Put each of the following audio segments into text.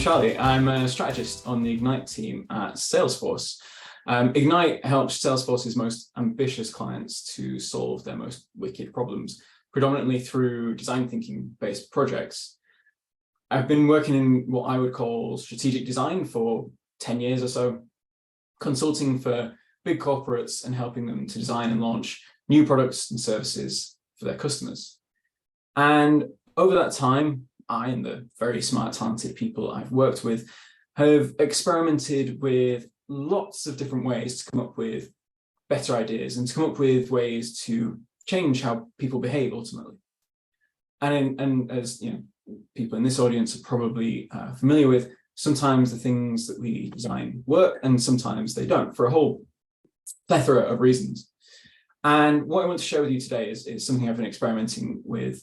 Charlie. I'm a strategist on the Ignite team at Salesforce. Ignite helps Salesforce's most ambitious clients to solve their most wicked problems, predominantly through design thinking based projects. I've been working in what I would call strategic design for 10 years or so, consulting for big corporates and helping them to design and launch new products and services for their customers. And over that time, I and the very smart, talented people I've worked with have experimented with lots of different ways to come up with better ideas and to come up with ways to change how people behave ultimately. And as you know, people in this audience are probably familiar with, sometimes the things that we design work and sometimes they don't, for a whole plethora of reasons. And what I want to share with you today is something I've been experimenting with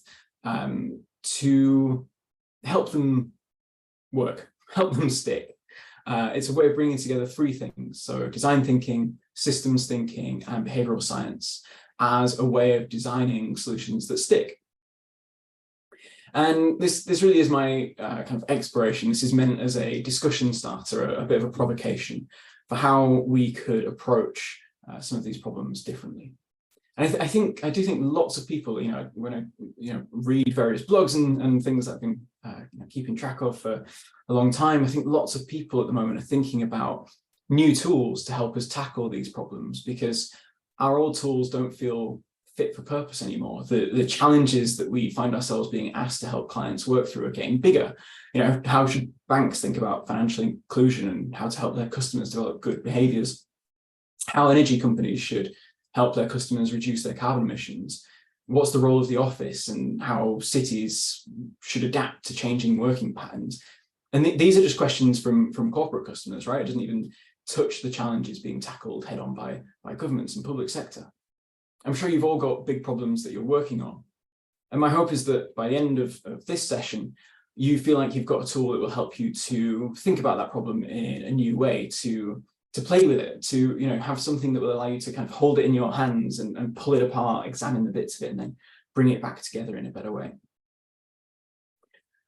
to help them work, help them stick. It's a way of bringing together three things. So design thinking, systems thinking, and behavioral science as a way of designing solutions that stick. And this really is my kind of exploration. This is meant as a discussion starter, a bit of a provocation for how we could approach some of these problems differently. And I do think lots of people, when I read various blogs and things that I've been keeping track of for a long time, I think lots of people at the moment are thinking about new tools to help us tackle these problems, because our old tools don't feel fit for purpose anymore. The challenges that we find ourselves being asked to help clients work through are getting bigger. How should banks think about financial inclusion and how to help their customers develop good behaviors? How energy companies should help their customers reduce their carbon emissions? What's the role of the office and how cities should adapt to changing working patterns? And these are just questions from corporate customers, right? It doesn't even touch the challenges being tackled head on by governments and public sector. I'm sure you've all got big problems that you're working on. And my hope is that by the end of this session, you feel like you've got a tool that will help you to think about that problem in a new way, to play with it, to have something that will allow you to kind of hold it in your hands and pull it apart, examine the bits of it, and then bring it back together in a better way.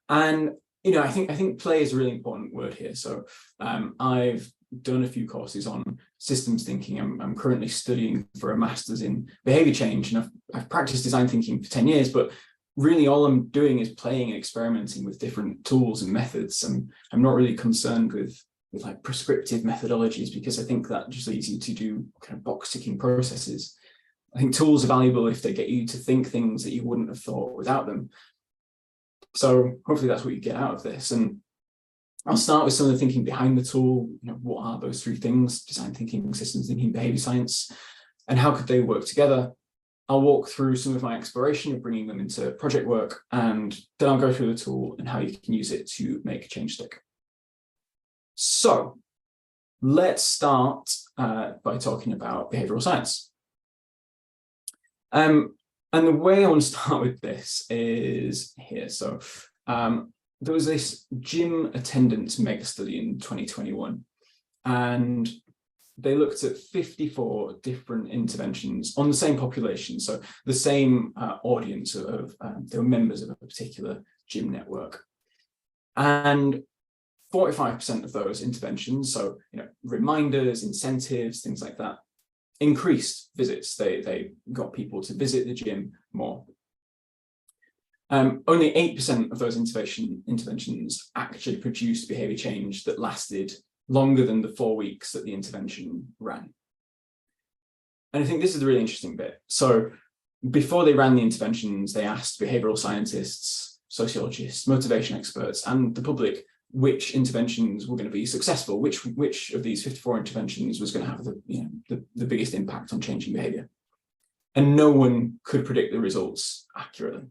And I think play is a really important word here. So I've done a few courses on systems thinking. I'm currently studying for a master's in behavior change, and I've practiced design thinking for 10 years, but really all I'm doing is playing and experimenting with different tools and methods. And I'm not really concerned with like prescriptive methodologies, because I think that just leads you to do kind of box ticking processes. I think tools are valuable if they get you to think things that you wouldn't have thought without them. So hopefully that's what you get out of this. And I'll start with some of the thinking behind the tool. What are those three things? Design thinking, systems thinking, behavior science, and how could they work together? I'll walk through some of my exploration of bringing them into project work, and then I'll go through the tool and how you can use it to make a change stick. So let's start by talking about behavioral science. And the way I want to start with this is here. So there was this gym attendance mega study in 2021, and they looked at 54 different interventions on the same population. So the same audience of they were members of a particular gym network. And 45% of those interventions, so reminders, incentives, things like that, increased visits. They got people to visit the gym more. Only 8% of those interventions actually produced behavior change that lasted longer than the 4 weeks that the intervention ran. And I think this is the really interesting bit. So before they ran the interventions, they asked behavioral scientists, sociologists, motivation experts, and the public which interventions were going to be successful, which of these 54 interventions was going to have the biggest impact on changing behavior. And no one could predict the results accurately.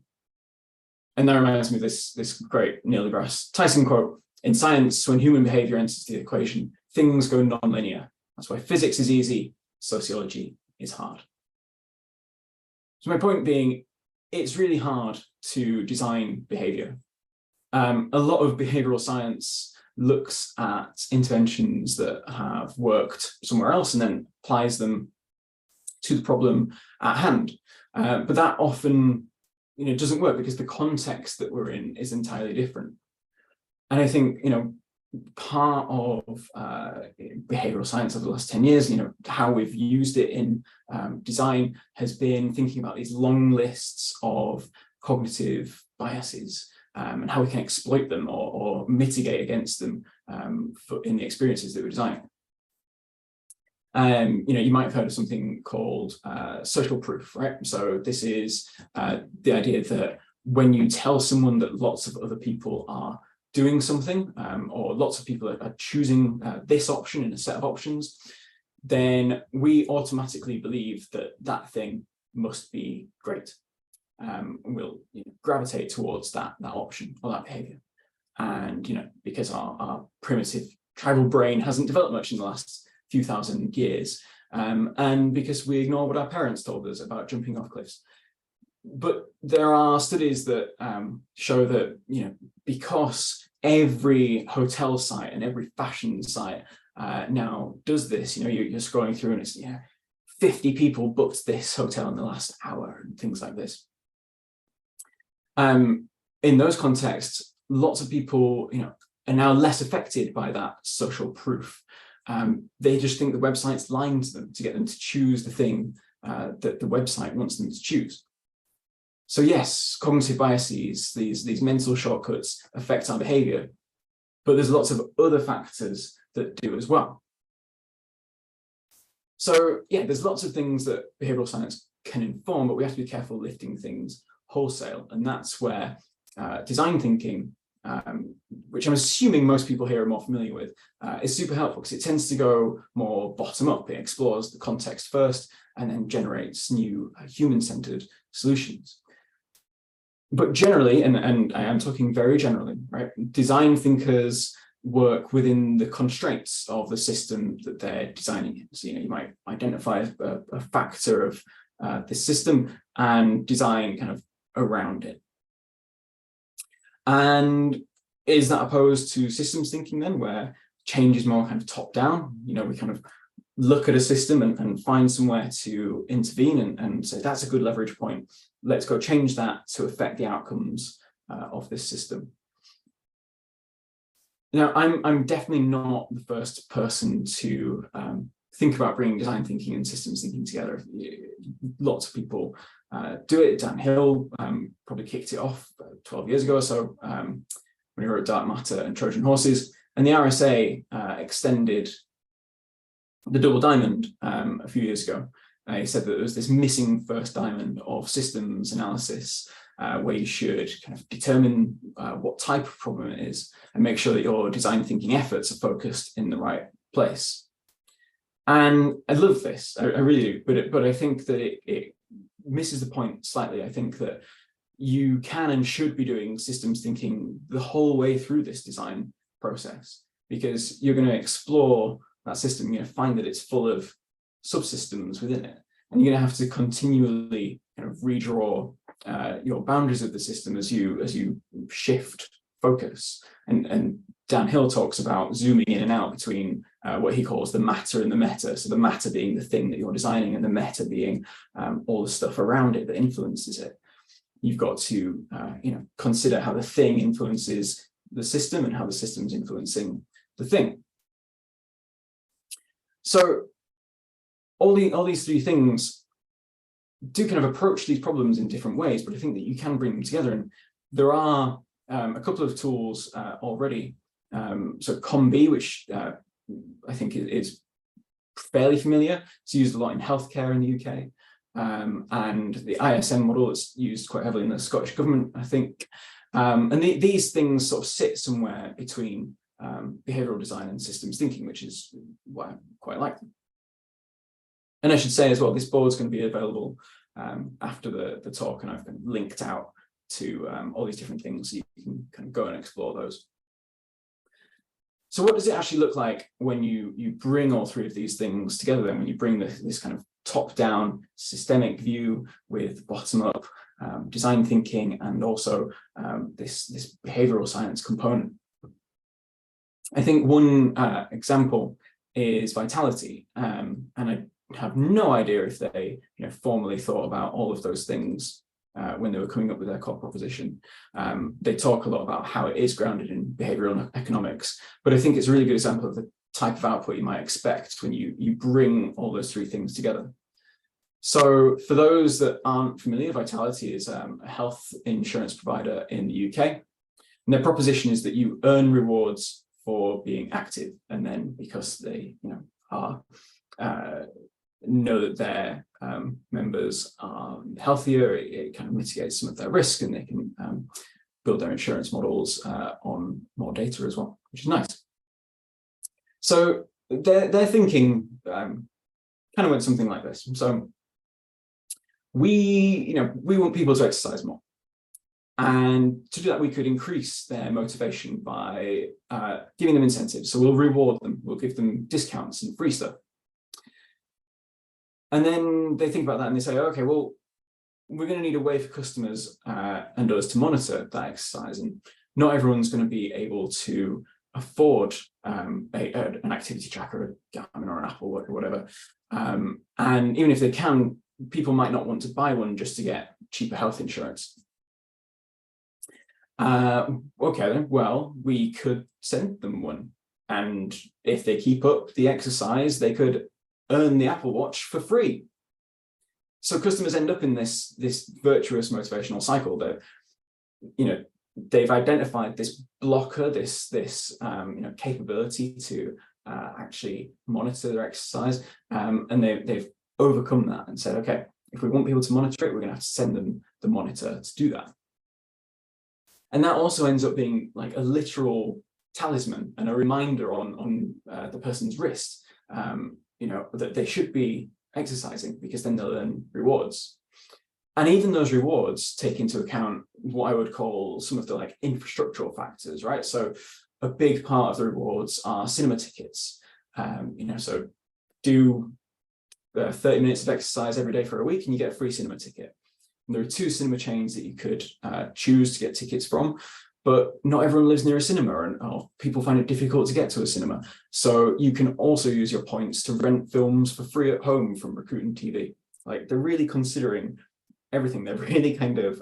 And that reminds me of this great Neil deGrasse Tyson quote: "In science, when human behavior enters the equation, things go non-linear. That's why physics is easy, sociology is hard." So my point being, it's really hard to design behavior. A lot of behavioral science looks at interventions that have worked somewhere else and then applies them to the problem at hand. But that often doesn't work because the context that we're in is entirely different. And I think part of behavioral science over the last 10 years, how we've used it in design has been thinking about these long lists of cognitive biases and how we can exploit them or mitigate against them in the experiences that we're designing. You might have heard of something called social proof, right? So this is the idea that when you tell someone that lots of other people are doing something, or lots of people are choosing this option in a set of options, then we automatically believe that that thing must be great. We'll gravitate towards that option or that behavior. And because our primitive tribal brain hasn't developed much in the last few thousand years, and because we ignore what our parents told us about jumping off cliffs. But there are studies that show that because every hotel site and every fashion site now does this, you're scrolling through and it's 50 people booked this hotel in the last hour and things like this. In those contexts, lots of people are now less affected by that social proof. They just think the website's lying to them to get them to choose the thing that the website wants them to choose. So yes, cognitive biases, these mental shortcuts affect our behavior, but there's lots of other factors that do as well. So yeah, there's lots of things that behavioral science can inform, but we have to be careful lifting things wholesale. And that's where design thinking, which I'm assuming most people here are more familiar with, is super helpful because it tends to go more bottom up. It explores the context first and then generates new human-centered solutions. But generally, and I am talking very generally, right? Design thinkers work within the constraints of the system that they're designing in. So you might identify a factor of this system and design kind of around it. And is that opposed to systems thinking then, where change is more kind of top down? We kind of look at a system and find somewhere to intervene and say, that's a good leverage point. Let's go change that to affect the outcomes of this system. Now, I'm definitely not the first person to think about bringing design thinking and systems thinking together. Lots of people do it. Dan Hill probably kicked it off 12 years ago or so when he wrote Dark Matter and Trojan Horses. And the RSA extended the double diamond a few years ago. He said that there was this missing first diamond of systems analysis where you should kind of determine what type of problem it is and make sure that your design thinking efforts are focused in the right place. And I love this, I really do, but I think that it misses the point slightly. I think that you can and should be doing systems thinking the whole way through this design process, because you're going to explore that system, you're going to find that it's full of subsystems within it, and you're going to have to continually kind of redraw your boundaries of the system as you shift focus. And Dan Hill talks about zooming in and out between what he calls the matter and the meta. So the matter being the thing that you're designing, and the meta being all the stuff around it that influences it. You've got to consider how the thing influences the system and how the system's influencing the thing. So all these three things do kind of approach these problems in different ways, but I think that you can bring them together. And there are a couple of tools already. So COM-B, which I think is fairly familiar. It's used a lot in healthcare in the UK. And the ISM model is used quite heavily in the Scottish government, I think. And these things sort of sit somewhere between behavioural design and systems thinking, which is why I quite like them. And I should say as well, this board is going to be available after the talk, and I've been linked out to all these different things, so you can kind of go and explore those. So what does it actually look like when you bring all three of these things together, then when you bring this kind of top-down systemic view with bottom-up design thinking and also this behavioral science component? I think one example is Vitality, and I have no idea if they formally thought about all of those things when they were coming up with their core proposition. They talk a lot about how it is grounded in behavioral economics, but I think it's a really good example of the type of output you might expect when you bring all those three things together. So for those that aren't familiar, Vitality is a health insurance provider in the UK. And their proposition is that you earn rewards for being active, and then because they are know that their members are healthier, it kind of mitigates some of their risk, and they can build their insurance models on more data as well, which is nice. So their thinking kind of went something like this. So we want people to exercise more. And to do that, we could increase their motivation by giving them incentives. So we'll reward them, we'll give them discounts and free stuff. And then they think about that and they say, okay, well, we're going to need a way for customers and us to monitor that exercise. And not everyone's going to be able to afford an activity tracker, a Garmin or an Apple Watch or whatever. And even if they can, people might not want to buy one just to get cheaper health insurance. Okay, then, well, we could send them one. And if they keep up the exercise, they could earn the Apple Watch for free. So customers end up in this virtuous motivational cycle that, they've identified this blocker, this capability to actually monitor their exercise, and they've overcome that and said, okay, if we want people to monitor it, we're going to have to send them the monitor to do that. And that also ends up being like a literal talisman and a reminder on the person's wrist, that they should be exercising, because then they'll earn rewards. And even those rewards take into account what I would call some of the like infrastructural factors, right? So a big part of the rewards are cinema tickets. So do 30 minutes of exercise every day for a week and you get a free cinema ticket. And there are 2 cinema chains that you could choose to get tickets from, but not everyone lives near a cinema, and people find it difficult to get to a cinema. So you can also use your points to rent films for free at home from Rakuten TV. Like, they're really considering everything. They're really kind of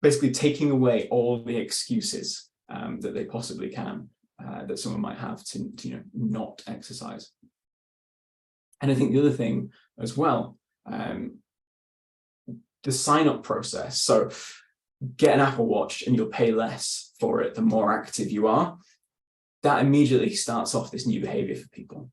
basically taking away all the excuses that they possibly can, that someone might have to not exercise. And I think the other thing as well, the sign-up process. So get an Apple Watch and you'll pay less for it the more active you are. That immediately starts off this new behavior for people.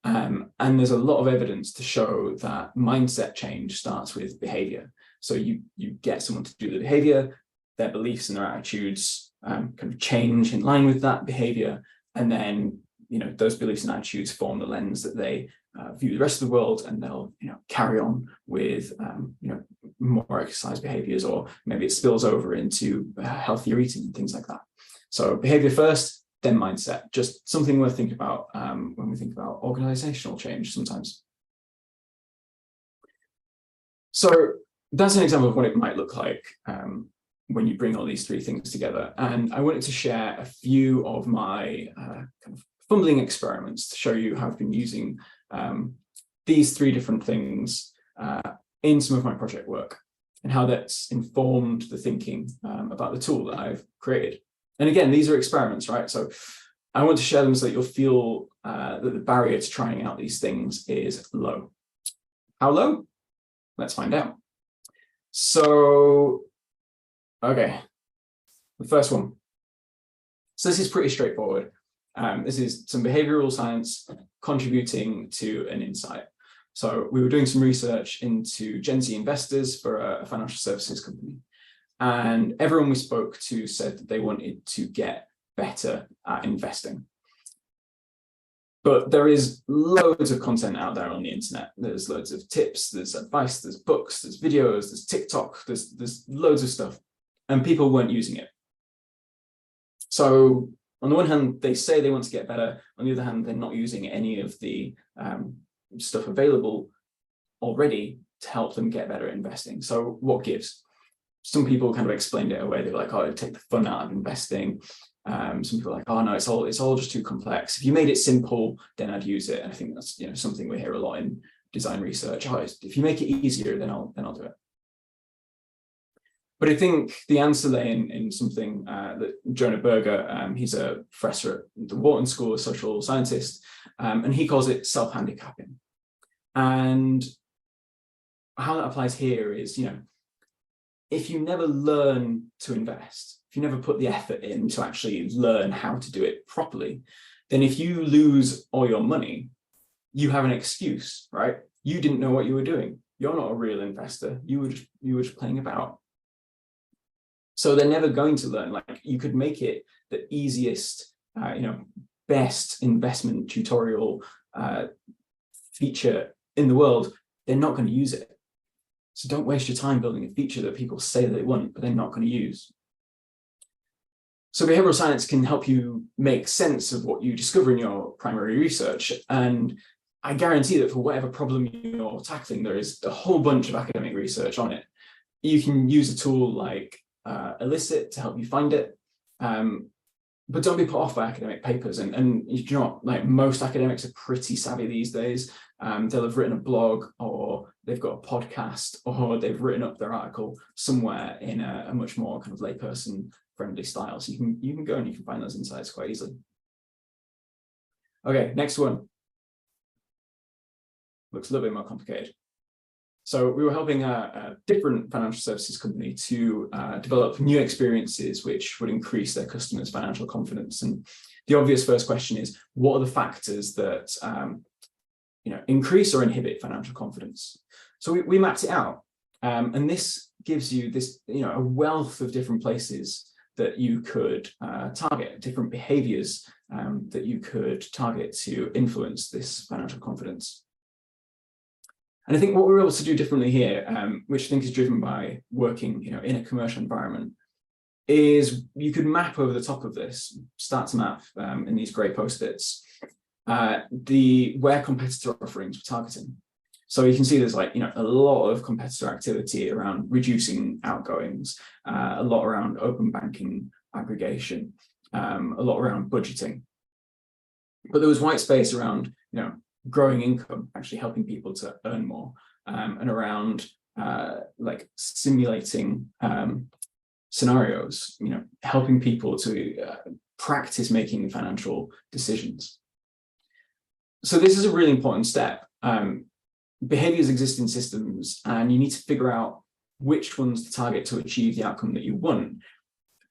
And there's a lot of evidence to show that mindset change starts with behavior. So you get someone to do the behavior, their beliefs and their attitudes kind of change in line with that behavior. And then, those beliefs and attitudes form the lens that they view the rest of the world, and they'll, carry on with, more exercise behaviors, or maybe it spills over into healthier eating and things like that. So behavior first, then mindset. Just something worth thinking about when we think about organizational change sometimes. So that's an example of what it might look like when you bring all these 3 things together. And I wanted to share a few of my kind of fumbling experiments to show you how I've been using these 3 different things in some of my project work, and how that's informed the thinking about the tool that I've created. And again, these are experiments, right? So I want to share them so that you'll feel that the barrier to trying out these things is low. How low? Let's find out. So, okay, the first one. So this is pretty straightforward. This is some behavioral science contributing to an insight. So we were doing some research into Gen Z investors for a financial services company. And everyone we spoke to said that they wanted to get better at investing. But there is loads of content out there on the internet. There's loads of tips, there's advice, there's books, there's videos, there's TikTok, there's loads of stuff. And people weren't using it. So on the one hand, they say they want to get better. On the other hand, they're not using any of the stuff available already to help them get better at investing. So what gives? Some people kind of explained it away. They're like, oh, it'd take the fun out of investing. Some people are like, oh no, it's all just too complex. If you made it simple, then I'd use it. And I think that's something we hear a lot in design research. Oh, if you make it easier, then I'll do it. But I think the answer lay in something that Jonah Berger, he's a professor at the Wharton School, a social scientist, and he calls it self-handicapping. And how that applies here is, if you never learn to invest, if you never put the effort in to actually learn how to do it properly, then if you lose all your money, you have an excuse, right? You didn't know what you were doing. You're not a real investor. You were just playing about. So they're never going to learn. Like, you could make it the easiest, best investment tutorial feature in the world. They're not going to use it. So don't waste your time building a feature that people say they want, but they're not going to use. So behavioral science can help you make sense of what you discover in your primary research. And I guarantee that for whatever problem you're tackling, there is a whole bunch of academic research on it. You can use a tool like Elicit to help you find it. But don't be put off by academic papers. And you know what, like, most academics are pretty savvy these days. They'll have written a blog, or they've got a podcast, or they've written up their article somewhere in a much more kind of layperson friendly style. So you can go and you can find those insights quite easily. Okay, next one. Looks a little bit more complicated. So we were helping a different financial services company to develop new experiences which would increase their customers' financial confidence. And the obvious first question is, what are the factors that increase or inhibit financial confidence? So we mapped it out, and this gives you this a wealth of different places that you could target, different behaviours that you could target to influence this financial confidence. And I think what we're able to do differently here, which I think is driven by working in a commercial environment, is you could map over the top of this, start to map in these grey post-its, where competitor offerings were targeting. So you can see there's a lot of competitor activity around reducing outgoings, a lot around open banking aggregation, a lot around budgeting. But there was white space around growing income, actually helping people to earn more, and around simulating scenarios, helping people to practice making financial decisions. So this is a really important step. Behaviors exist in systems, and you need to figure out which ones to target to achieve the outcome that you want.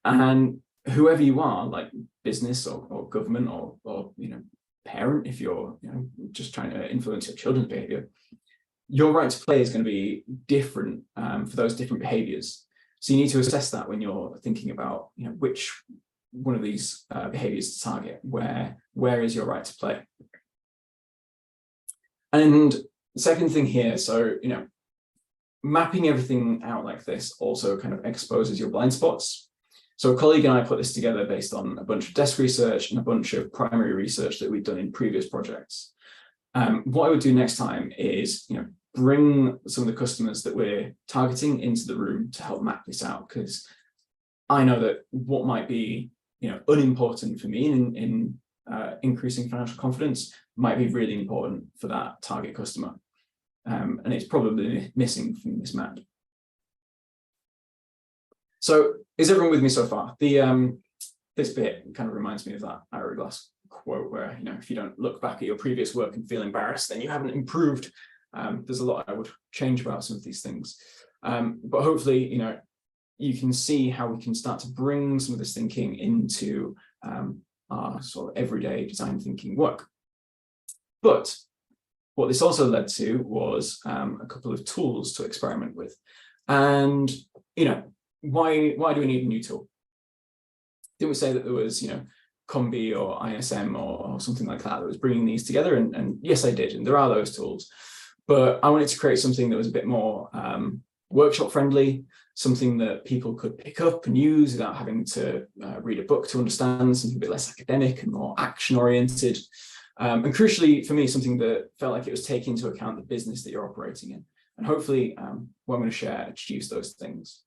And whoever you are, like business or government or parent, if you're just trying to influence your children's behavior, your right to play is going to be different for those different behaviors. So you need to assess that when you're thinking about which one of these behaviors to target. Where is your right to play? And the second thing here, so mapping everything out like this also kind of exposes your blind spots. So a colleague and I put this together based on a bunch of desk research and a bunch of primary research that we've done in previous projects. What I would do next time is, bring some of the customers that we're targeting into the room to help map this out, because I know that what might be, unimportant for me in increasing financial confidence might be really important for that target customer. And it's probably missing from this map. So is everyone with me so far? This bit kind of reminds me of that Ira Glass quote where, if you don't look back at your previous work and feel embarrassed, then you haven't improved. There's a lot I would change about some of these things. But hopefully, you can see how we can start to bring some of this thinking into our sort of everyday design thinking work. But what this also led to was a couple of tools to experiment with. And, why do we need a new tool? Didn't we say that there was, Combi or ISM or something like that was bringing these together? And yes, I did. And there are those tools. But I wanted to create something that was a bit more workshop friendly, something that people could pick up and use without having to read a book to understand, something a bit less academic and more action oriented. And crucially for me, something that felt like it was taking into account the business that you're operating in. And hopefully what I'm going to share achieves those things.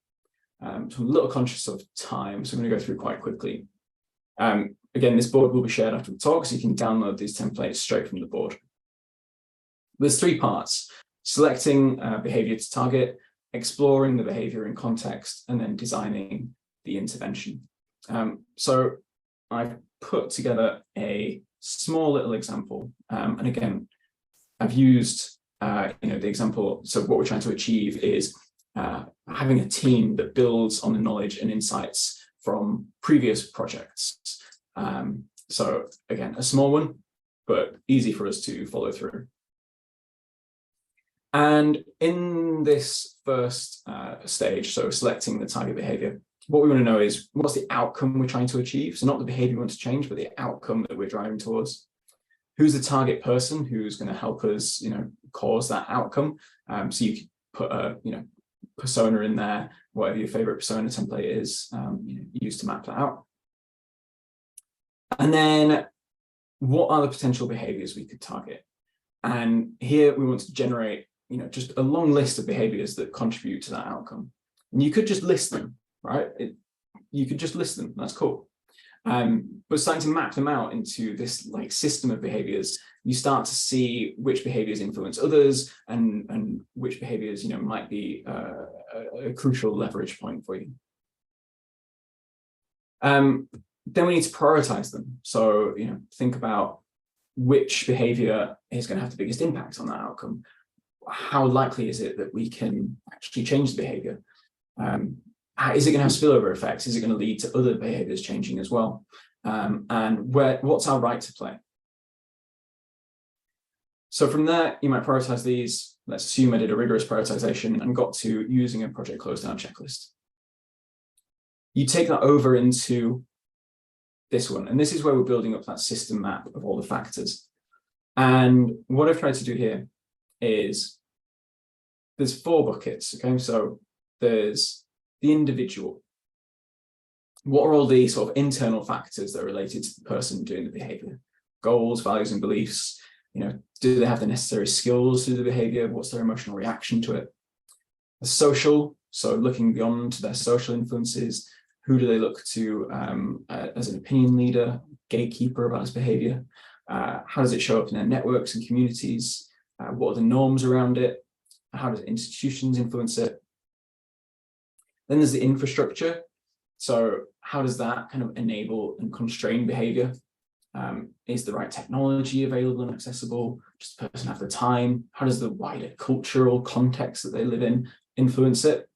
So I'm a little conscious of time, so I'm going to go through quite quickly. Again, this board will be shared after the talk, so you can download these templates straight from the board. There's three parts: selecting behavior to target, exploring the behavior in context, and then designing the intervention. So I've put together a small little example, and again, I've used the example. So what we're trying to achieve is having a team that builds on the knowledge and insights from previous projects. So again, a small one, but easy for us to follow through. And in this first stage, so selecting the target behavior, what we want to know is what's the outcome we're trying to achieve. So not the behavior we want to change, but the outcome that we're driving towards. Who's the target person who's going to help us, cause that outcome? So you could put a, persona in there, whatever your favorite persona template is, use to map that out. And then what are the potential behaviors we could target? And here we want to generate, just a long list of behaviors that contribute to that outcome. And you could just list them, right? You could just list them, that's cool. But starting to map them out into this system of behaviors, you start to see which behaviors influence others and which behaviors might be a crucial leverage point for you. Then we need to prioritize them. So think about which behavior is going to have the biggest impact on that outcome. How likely is it that we can actually change the behavior? Is it going to have spillover effects? Is it going to lead to other behaviors changing as well? And what's our right to play? So from there, you might prioritize these. Let's assume I did a rigorous prioritization and got to using a project close down checklist. You take that over into this one, and this is where we're building up that system map of all the factors. And what I've tried to do here is there's 4 buckets, okay? So there's the individual. What are all the sort of internal factors that are related to the person doing the behavior? Goals, values, and beliefs. Do they have the necessary skills to do the behavior? What's their emotional reaction to it? The social, so looking beyond their social influences. Who do they look to as an opinion leader, gatekeeper about his behavior? How does it show up in their networks and communities? What are the norms around it? How does institutions influence it? Then there's the infrastructure. So how does that kind of enable and constrain behavior? Is the right technology available and accessible? Does the person have the time? How does the wider cultural context that they live in influence it?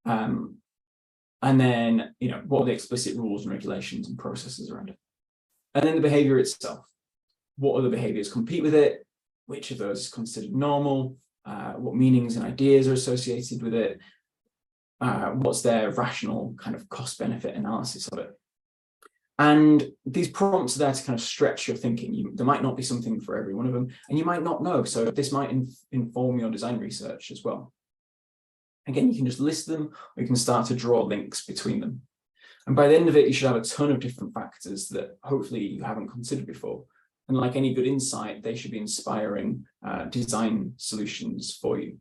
And then, what are the explicit rules and regulations and processes around it? And then the behavior itself. What other behaviors compete with it? Which of those is considered normal? What meanings and ideas are associated with it? What's their rational kind of cost-benefit analysis of it? And these prompts are there to kind of stretch your thinking. There might not be something for every one of them, and you might not know. So this might inform your design research as well. Again, you can just list them, or you can start to draw links between them. And by the end of it, you should have a ton of different factors that hopefully you haven't considered before. And like any good insight, they should be inspiring design solutions for you.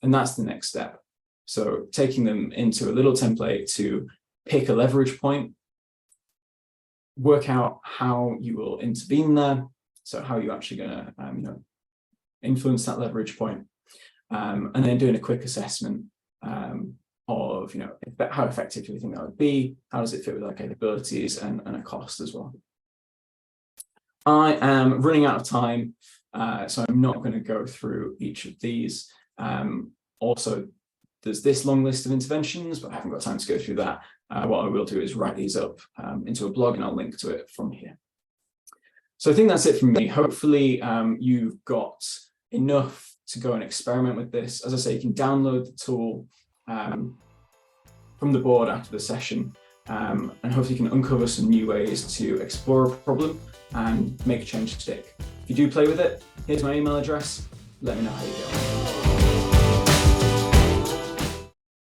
And that's the next step. So taking them into a little template to pick a leverage point, work out how you will intervene there. So how are you actually going to influence that leverage point? And then doing a quick assessment of how effective do you think that would be? How does it fit with our capabilities and a cost as well? I am running out of time, so I'm not going to go through each of these. Also, there's this long list of interventions, but I haven't got time to go through that. What I will do is write these up into a blog, and I'll link to it from here. So I think that's it from me. Hopefully you've got enough to go and experiment with this. As I say, you can download the tool from the board after the session, and hopefully you can uncover some new ways to explore a problem and make a change stick. If you do play with it, here's my email address. Let me know how you go.